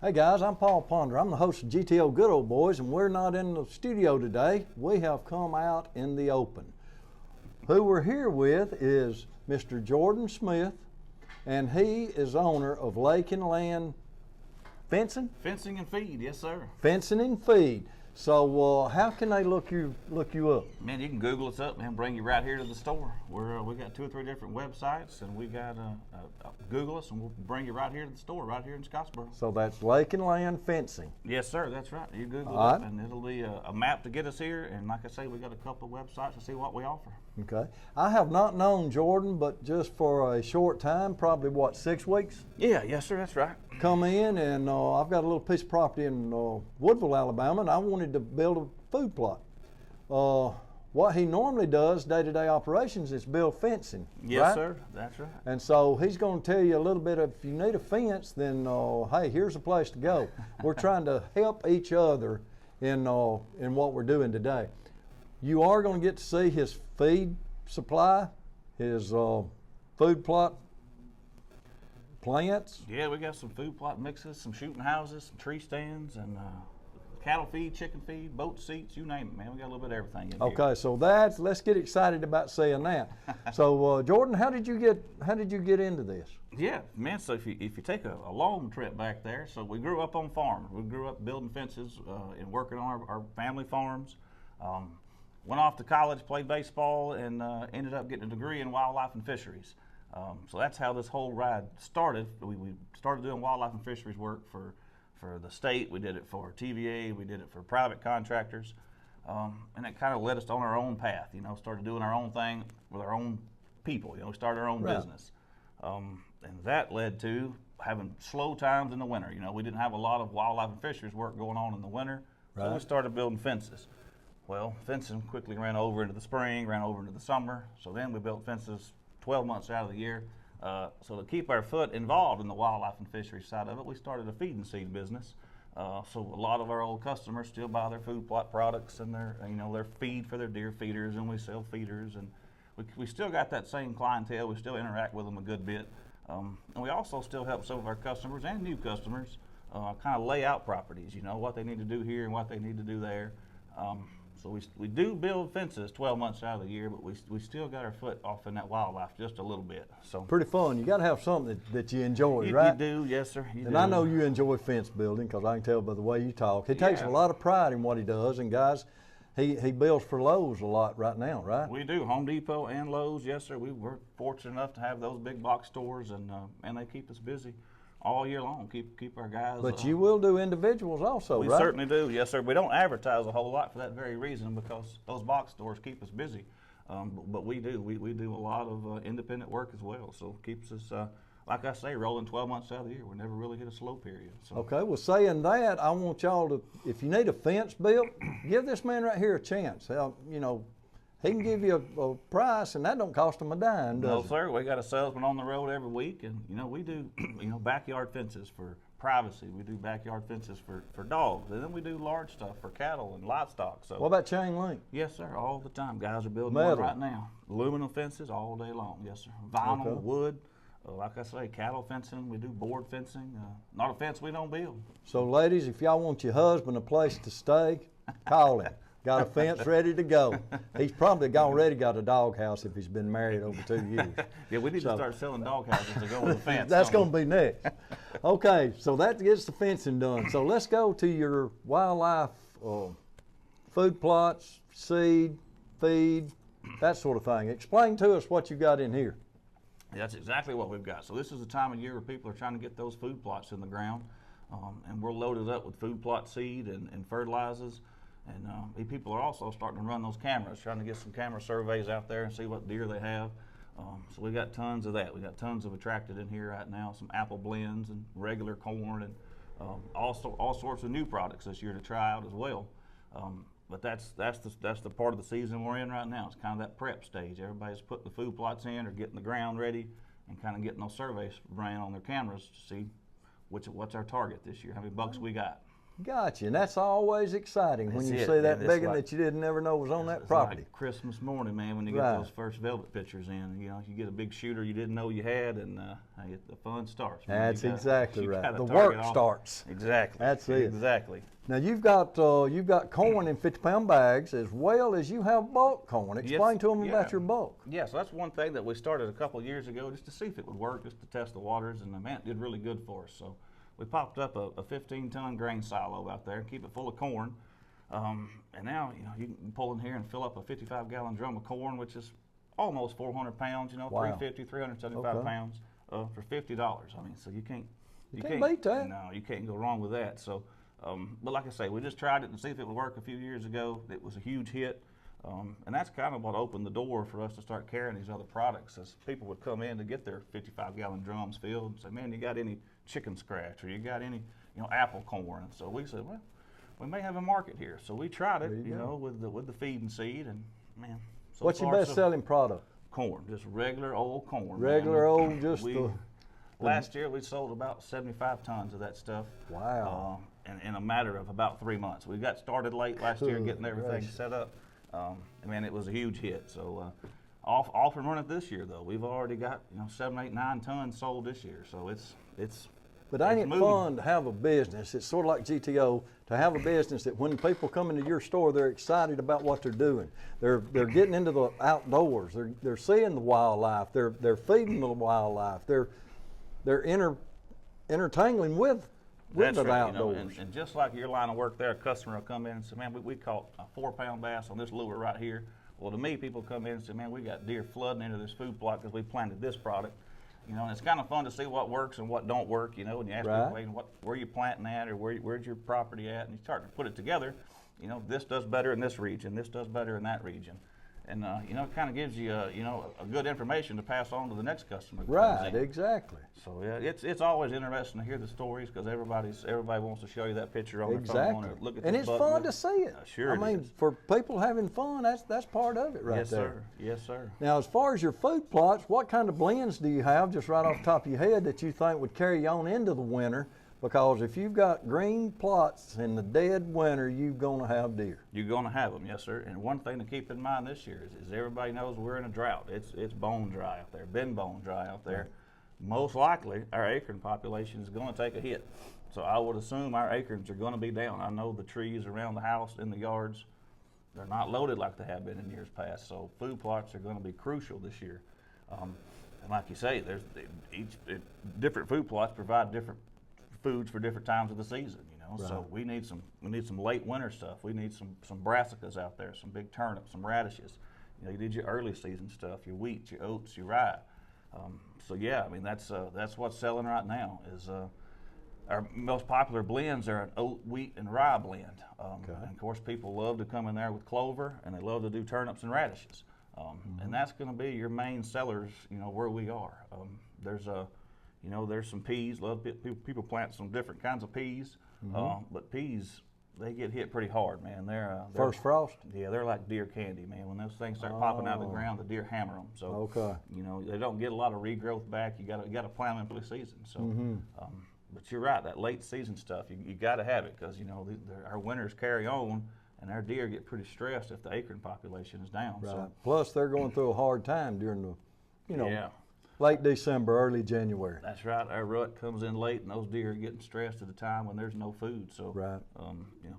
Hey guys, I'm Paul Ponder. I'm the host of GTO Good Old Boys, and we're not in the studio today. We have come out in the open. Who we're here with is Mr. Jordan Smith, and he is owner of Lake and Land Fencing? Fencing and feed, yes sir. Fencing and Feed. So how can they look you up? Man, you can Google us up and bring you right here to the store. We got 2 or 3 different websites, and we got Google us, and we'll bring you right here to the store, right here in Scottsboro. So that's Lake and Land Fencing. Yes sir, that's right. You Google All it up, right. and it'll be a map to get us here. And like I say, we got a couple of websites to see what we offer. Okay. I have not known Jordan, but just for a short time, probably what, 6 weeks? Yeah, yes sir, that's right. Come in, and I've got a little piece of property in Woodville, Alabama, and I wanted to build a food plot. What he normally does, day-to-day operations, is build fencing. Yes right? sir, that's right. And so he's going to tell you a little bit of, if you need a fence, then hey, here's a place to go. We're trying to help each other in what we're doing today. You are going to get to see his feed supply, his food plot plants. Yeah, we got some food plot mixes, some shooting houses, some tree stands, and cattle feed, chicken feed, boat seats, you name it, man. We got a little bit of everything in here. Okay, so let's get excited about seeing that. So Jordan, how did you get into this? Yeah, man. So if you take a long trip back there, so we grew up on farms. We grew up building fences and working on our family farms. Went off to college, played baseball, and ended up getting a degree in wildlife and fisheries. So that's how this whole ride started. We started doing wildlife and fisheries work for the state. We did it for TVA. We did it for private contractors. And it kind of led us on our own path, started doing our own thing with our own people. We started our own Right. business. And that led to having slow times in the winter. We didn't have a lot of wildlife and fisheries work going on in the winter. So we Right. started building fences. Well, fencing quickly ran over into the spring, ran over into the summer. So then we built fences 12 months out of the year. So to keep our foot involved in the wildlife and fisheries side of it, we started a feed and seed business. So a lot of our old customers still buy their food plot products and their feed for their deer feeders, and we sell feeders, and we still got that same clientele. We still interact with them a good bit, and we also still help some of our customers and new customers kind of lay out properties. What they need to do here and what they need to do there. So we do build fences 12 months out of the year, but we still got our foot off in that wildlife just a little bit. So Pretty fun. You got to have something that you enjoy, you right? do, yes sir. You And do. I know you enjoy fence building because I can tell by the way you talk. He takes a Yeah. lot of pride in what he does, and guys, he builds for Lowe's a lot right now, right? We do, Home Depot and Lowe's, yes sir. We're fortunate enough to have those big box stores, and they keep us busy all year long. Keep our guys. But you will do individuals also, We right? certainly do, yes sir. We don't advertise a whole lot for that very reason, because those box stores keep us busy. But we do. We do a lot of independent work as well, so it keeps us, like I say, rolling 12 months out of the year. We never really hit a slow period. So. Okay, well, saying that, I want y'all to, if you need a fence built, give this man right here a chance. He can give you a price, and that don't cost him a dime, No, does it? sir. We got a salesman on the road every week, and we do backyard fences for privacy. We do backyard fences for dogs, and then we do large stuff for cattle and livestock. So What about chain link? yes, sir. All the time, guys are building Metal. one right now. Aluminum fences all day long. Yes, sir. Vinyl, Okay. wood. Like I say, cattle fencing. We do board fencing. Not a fence we don't build. So, ladies, if y'all want your husband a place to stay, call him. Got a fence ready to go. He's probably already got a dog house if he's been married over 2 years. Yeah, we need So- to start selling dog houses to go with the fence. That's don't going to be next. Okay, so that gets the fencing done. So let's go to your wildlife food plots, seed, feed, that sort of thing. Explain to us what you got in here. That's exactly what we've got. So this is the time of year where people are trying to get those food plots in the ground, and we're loaded up with food plot seed and fertilizers. And people are also starting to run those cameras, trying to get some camera surveys out there and see what deer they have. So we got tons of that. We got tons of attracted in here right now. Some apple blends and regular corn, and also all sorts of new products this year to try out as well. But that's the part of the season we're in right now. It's kind of that prep stage. Everybody's putting the food plots in or getting the ground ready, and kind of getting those surveys ran on their cameras to see what's our target this year, how many bucks we got. Gotcha, and that's always exciting when That's you it, see that man. It's big one like- that you didn't never know was on that It's property. like Christmas morning, man, when you get Right. those first velvet pictures in. You know, you get a big shooter you didn't know you had, and the fun starts. Man. That's You gotta- exactly you right. gotta The target work off- starts. Exactly. That's it. Exactly. Now you've got corn in 50-pound bags as well as you have bulk corn. Explain to them yeah. about your bulk. Yeah, so that's one thing that we started a couple of years ago just to see if it would work, just to test the waters, and man, it did really good for us. So we popped up a 15-ton grain silo out there, keep it full of corn, and now you can pull in here and fill up a 55-gallon drum of corn, which is almost 400 pounds. Wow. 350, 375 Okay. pounds for $50. I mean, so you can't beat that. No, you can't go wrong with that. So, but like I say, we just tried it to see if it would work a few years ago. It was a huge hit. And that's kind of what opened the door for us to start carrying these other products, as people would come in to get their 55-gallon drums filled and say, man, you got any chicken scratch, or you got any apple corn? And so we said, well, we may have a market here. So we tried it, There you go. with the feed and seed, and man, so What's your far, best selling product? corn? Just regular old corn. man. Regular old, just We- the. Last year we sold about 75 tons of that stuff. Wow. In a matter of about 3 months. We got started late last year Good getting everything gracious. set up. Man, it was a huge hit. So off and running this year though. We've already got 7, 8, 9 tons sold this year. So it's But ain't it's it moving. fun to have a business? It's sort of like GTO, to have a business that when people come into your store, they're excited about what they're doing. They're getting into the outdoors. They're seeing the wildlife. They're feeding the wildlife. They're intertangling with That's the right, outdoors. and just like your line of work there, a customer will come in and say, man, we caught a 4-pound bass on this lure right here. Well, to me, people come in and say, man, we got deer flooding into this food plot because we planted this product. And it's kind of fun to see what works and what don't work, and you ask Right. people, hey, where you planting at, or where's your property at, and you start to put it together. This does better in this region, this does better in that region. And it kind of gives you a good information to pass on to the next customer. that comes Right, in. exactly. So yeah, it's always interesting to hear the stories, because everybody wants to show you that picture on their Exactly. phone, or look at And this it's button. fun to see it. Sure I it mean, is. for people having fun, that's part of it right Yes, there. sir. Yes, sir. Now, as far as your food plots, what kind of blends do you have, just right off the top of your head, that you think would carry you on into the winter? Because if you've got green plots in the dead winter, you're going to have deer. You're going to have them, yes, sir. And one thing to keep in mind this year is everybody knows we're in a drought. It's bone dry out there, been bone dry out there. Most likely, our acorn population is going to take a hit. So I would assume our acorns are going to be down. I know the trees around the house, in the yards, they're not loaded like they have been in years past. So food plots are going to be crucial this year. And like you say, different food plots provide different foods for different times of the season. So Right. we need some late winter stuff. We need some brassicas out there, some big turnips, some radishes. You need your early season stuff, your wheat, your oats, your rye. So yeah, I mean that's what's selling right now. Is our most popular blends are an oat, wheat, and rye blend. And of course, people love to come in there with clover, and they love to do turnips and radishes. And that's going to be your main sellers. Where we are. There's some peas. People plant some different kinds of peas, but peas, they get hit pretty hard, man. They're First frost? Yeah, they're like deer candy, man. When those things start popping out of the ground, the deer hammer them. So Okay. they don't get a lot of regrowth back. You got to plant them for the season. So, but you're right, that late season stuff, you got to have it, because our winters carry on, and our deer get pretty stressed if the acorn population is down. Right. So Plus, they're going through a hard time during the, yeah. late December, early January. That's right. Our rut comes in late, and those deer are getting stressed at a time when there's no food. So, Right.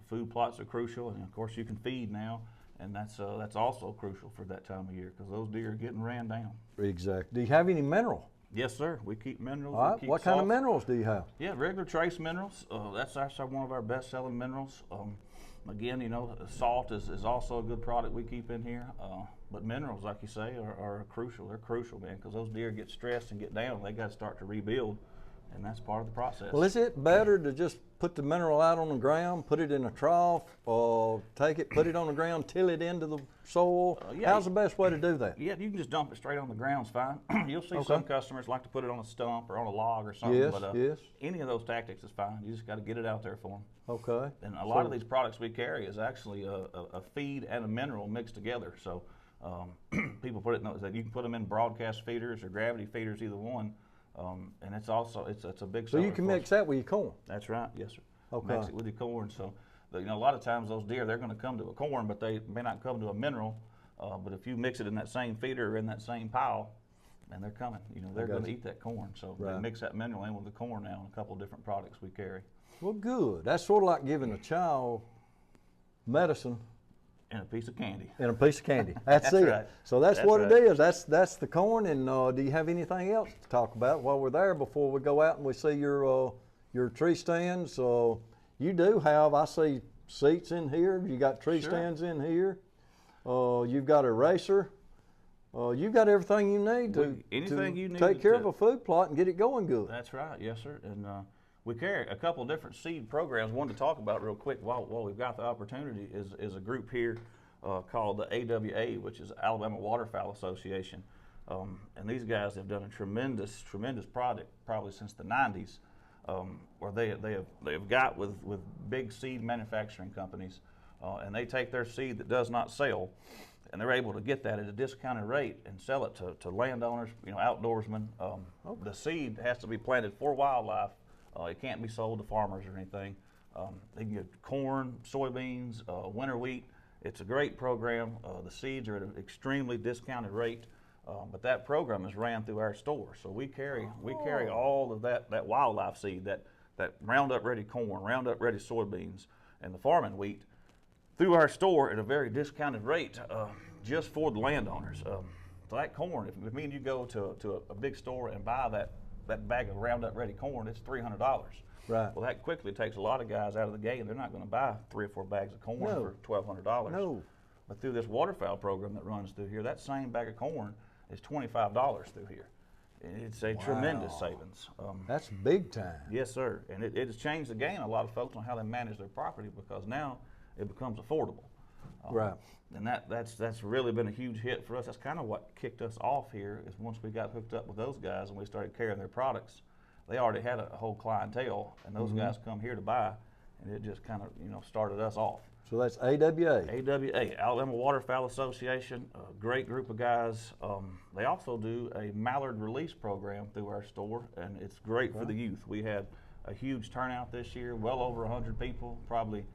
Food plots are crucial, and of course you can feed now, and that's also crucial for that time of year, because those deer are getting ran down. Exactly. Do you have any mineral? Yes, sir. We keep minerals. All we right. keep What kind of salts. minerals do you have? Yeah, regular trace minerals. That's actually one of our best-selling minerals. Again, salt is also a good product we keep in here. But minerals, like you say, are crucial. They're crucial, man, because those deer get stressed and get down. They got to start to rebuild, and that's part of the process. Well, is it better to just put the mineral out on the ground, put it in a trough, or take it, put it on the ground, till it into the soil? yeah. How's the best way to do that? Yeah, you can just dump it straight on the ground's fine. You'll see Okay. some customers like to put it on a stump or on a log or something. Yes, but yes. any of those tactics is fine. You just got to get it out there for them. Okay. And a lot of these products we carry is actually a feed and a mineral mixed together. So people put it in those, you can put them in broadcast feeders or gravity feeders, either one. And it's a big So seller you can for us. mix that with your corn. That's right. Yes, sir. Okay. Mix it with your corn. So, a lot of times those deer, they're going to come to a corn, but they may not come to a mineral. But if you mix it in that same feeder or in that same pile, and they're coming, they're going to eat that corn. So they mix that mineral in with the corn now in a couple of different products we carry. Well, good. That's sort of like giving a child medicine And a piece of candy. and a piece of candy. That's That's it. right. So that's That's what right. it is. That's the corn. And do you have anything else to talk about while we're there before we go out and we see your tree stands? You do have, I see seats in here. You got tree Sure. stands in here. You've got a eraser. You've got everything you need to Anything you need take care to- of a food plot and get it going good. That's right, yes, sir. And we carry a couple different seed programs. One to talk about real quick while we've got the opportunity is a group here called the AWA, which is Alabama Waterfowl Association. And these guys have done a tremendous project probably since the 90s, where they have got with big seed manufacturing companies, and they take their seed that does not sell, and they're able to get that at a discounted rate and sell it to landowners, outdoorsmen. The seed has to be planted for wildlife. It can't be sold to farmers or anything. They can get corn, soybeans, winter wheat. It's a great program. The seeds are at an extremely discounted rate, but that program is ran through our store. So we carry all of that wildlife seed, that Roundup Ready corn, Roundup Ready soybeans, and the farming wheat through our store at a very discounted rate, just for the landowners. So that corn, if me and you go to a big store and buy that bag of Roundup Ready corn, it's $300. Right. Well, that quickly takes a lot of guys out of the game. They're not going to buy 3 or 4 bags of corn No. for $1,200. No. But through this waterfowl program that runs through here, that same bag of corn is $25 through here. And it's a tremendous savings. That's big time. Yes, sir. And it has changed the game. A lot of folks on how they manage their property, because now it becomes affordable. Right. And that's really been a huge hit for us. That's kind of what kicked us off here, is once we got hooked up with those guys and we started carrying their products, they already had a whole clientele, and those guys come here to buy, and it just kind of started us off. So that's AWA. AWA, Alabama Waterfowl Association, a great group of guys. They also do a mallard release program through our store, and it's great for the youth. We had a huge turnout this year, well over 100 people, probably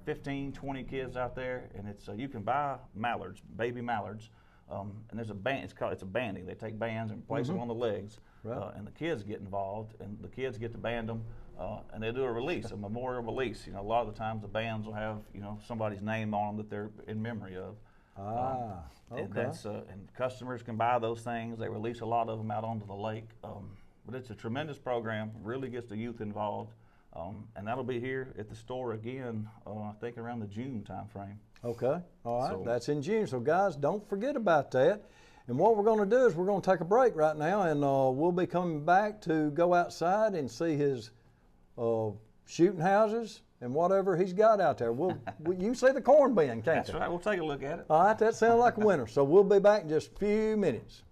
15, 20 kids out there, and it's you can buy mallards, baby mallards, and there's a band. It's a banding. They take bands and place them on the legs, Right. and the kids get involved, and the kids get to band them, and they do a release, a memorial release. A lot of the times the bands will have somebody's name on them that they're in memory of. Okay. And and customers can buy those things. They release a lot of them out onto the lake. But it's a tremendous program. Really gets the youth involved. And that'll be here at the store again, I think around the June time frame. Okay. All right. So- That's in June. So guys, don't forget about that. And what we're going to do is we're going to take a break right now, and we'll be coming back to go outside and see his shooting houses and whatever he's got out there. You can see the corn bin, can't That's you? right. We'll take a look at it. All right. That sounds like a winner. So we'll be back in just a few minutes.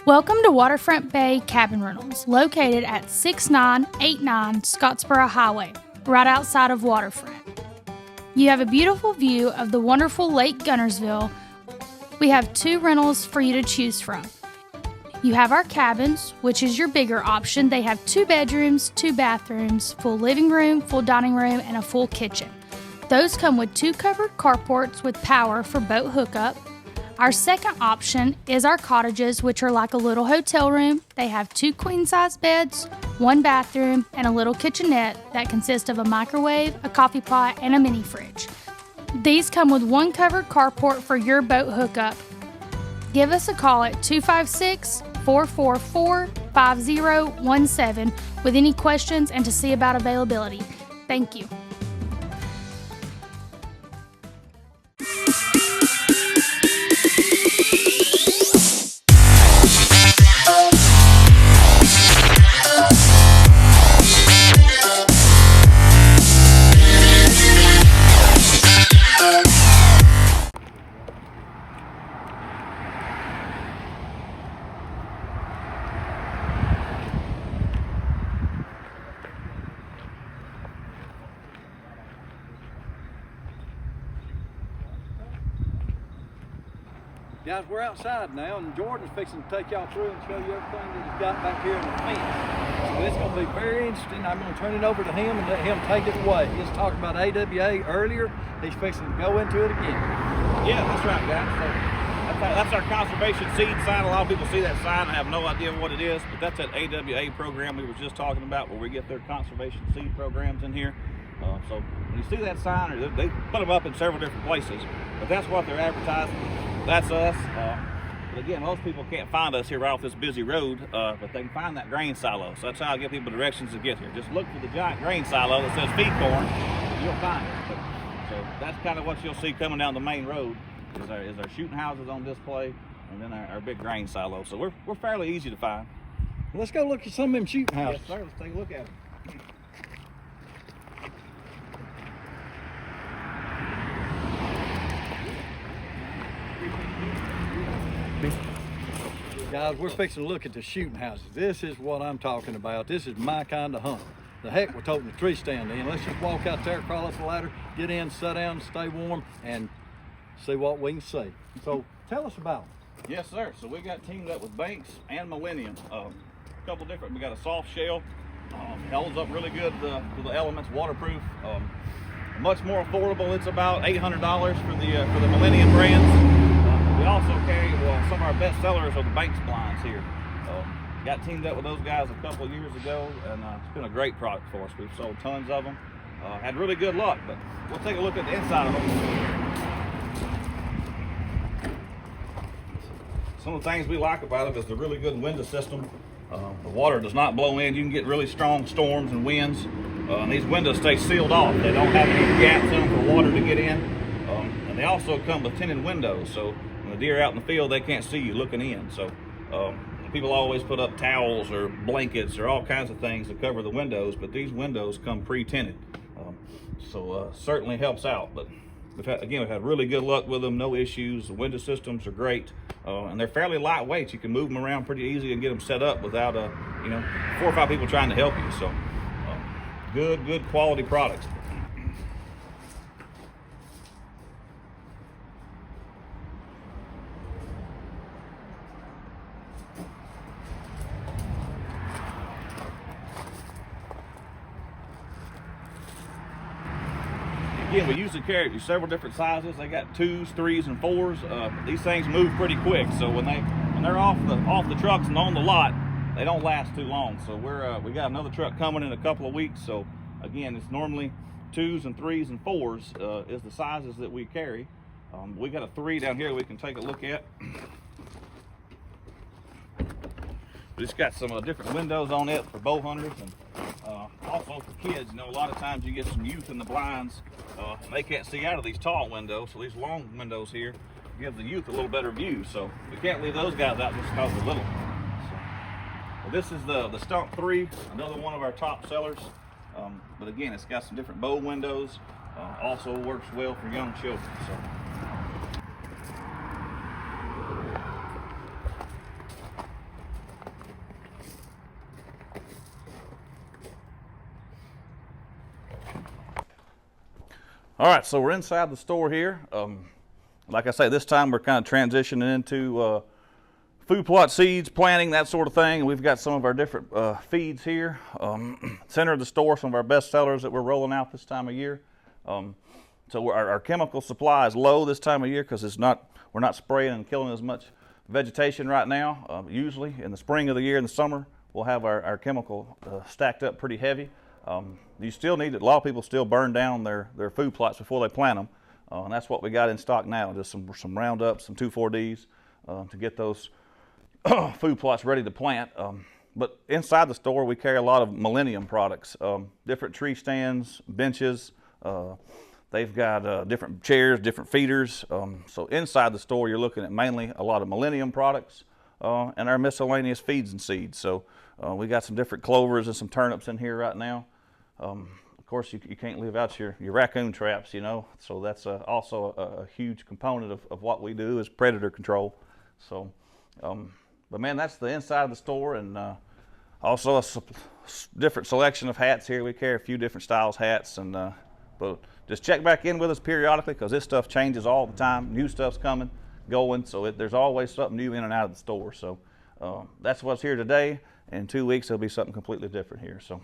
Welcome to Waterfront Bay Cabin Rentals, located at 6989 Scottsboro Highway, right outside of Waterfront. You have a beautiful view of the wonderful Lake Gunnersville. We have 2 rentals for you to choose from. You have our cabins, which is your bigger option. They have 2 bedrooms, 2 bathrooms, full living room, full dining room, and a full kitchen. Those come with 2 covered carports with power for boat hookup. Our second option is our cottages, which are like a little hotel room. They have 2 queen-size beds, 1 bathroom, and a little kitchenette that consists of a microwave, a coffee pot, and a mini fridge. These come with 1 covered carport for your boat hookup. Give us a call at 256-444-5017 with any questions and to see about availability. Thank you. Guys, we're outside now, and Jordan's fixing to take y'all through and show you everything that he's got back here in the fence. So it's going to be very interesting. I'm going to turn it over to him and let him take it away. He was talking about AWA earlier. He's fixing to go into it again. Yeah, that's right, guys. So that's our conservation seed sign. A lot of people see that sign and have no idea what it is, but that's that AWA program we were just talking about, where we get their conservation seed programs in here. So when you see that sign, or they put them up in several different places, but that's what they're advertising. That's us. But again, most people can't find us here right off this busy road, but they can find that grain silo. So that's how I give people directions to get here. Just look for the giant grain silo that says feed corn, and you'll find it. So that's kind of what you'll see coming down the main road is our shooting houses on display, and then our big grain silo. So we're fairly easy to find. Let's go look at some of them shooting houses. Yes, sir. Let's take a look at them. Guys, we're fixing to look at the shooting houses. This is what I'm talking about. This is my kind of hunt. The heck we're toting the tree stand in. Let's just walk out there, crawl up the ladder, get in, sit down, stay warm, and see what we can see. So tell us about them. Yes, sir. So we got teamed up with Banks and Millennium. A couple different. We got a soft shell. Holds up really good to the elements, waterproof. Much more affordable. It's about $800 for the Millennium brands. We also carry some of our best sellers are the Banks blinds here. Got teamed up with those guys a couple of years ago, and it's been a great product for us. We've sold tons of them. Had really good luck, but we'll take a look at the inside of them. Some of the things we like about it is the really good window system. The water does not blow in. You can get really strong storms and winds. And these windows stay sealed off. They don't have any gaps in them for water to get in. And they also come with tinted windows, so when the deer are out in the field, they can't see you looking in. So people always put up towels or blankets or all kinds of things to cover the windows, but these windows come pre-tinted. So certainly helps out. But we've had really good luck with them, no issues. The window systems are great, and they're fairly lightweight. You can move them around pretty easy and get them set up without 4 or 5 people trying to help you. So good quality products. Again, we usually carry several different sizes. They got 2s, 3s, and 4s. These things move pretty quick, so when they're off the trucks and on the lot, they don't last too long. So we got another truck coming in a couple of weeks. So again, it's normally 2s and 3s and 4s is the sizes that we carry. We got a 3 down here we can take a look at. It's got some different windows on it for bow hunters, and also for kids. A lot of times you get some youth in the blinds, and they can't see out of these tall windows, so these long windows here give the youth a little better view. So we can't leave those guys out just because they're little. So this is the Stump 3, another one of our top sellers. But again, it's got some different bow windows. Also works well for young children. So. All right, so we're inside the store here. Like I say, this time we're kind of transitioning into food plot seeds, planting, that sort of thing. We've got some of our different feeds here. Center of the store, some of our best sellers that we're rolling out this time of year. So our chemical supply is low this time of year because we're not spraying and killing as much vegetation right now. Usually in the spring of the year and the summer, we'll have our chemical stacked up pretty heavy. You still need it. A lot of people still burn down their food plots before they plant them, and that's what we got in stock now. Just some Roundup, some 2,4-Ds to get those food plots ready to plant. But inside the store, we carry a lot of Millennium products, different tree stands, benches. They've got different chairs, different feeders. So inside the store, you're looking at mainly a lot of Millennium products and our miscellaneous feeds and seeds. So we got some different clovers and some turnips in here right now. Of course, you can't leave out your raccoon traps, so that's also a huge component of what we do is predator control. So, but man, that's the inside of the store, and also a different selection of hats here. We carry a few different styles hats, and but just check back in with us periodically because this stuff changes all the time. New stuff's coming, going. So there's always something new in and out of the store. So that's what's here today. In 2 weeks, there'll be something completely different here. So.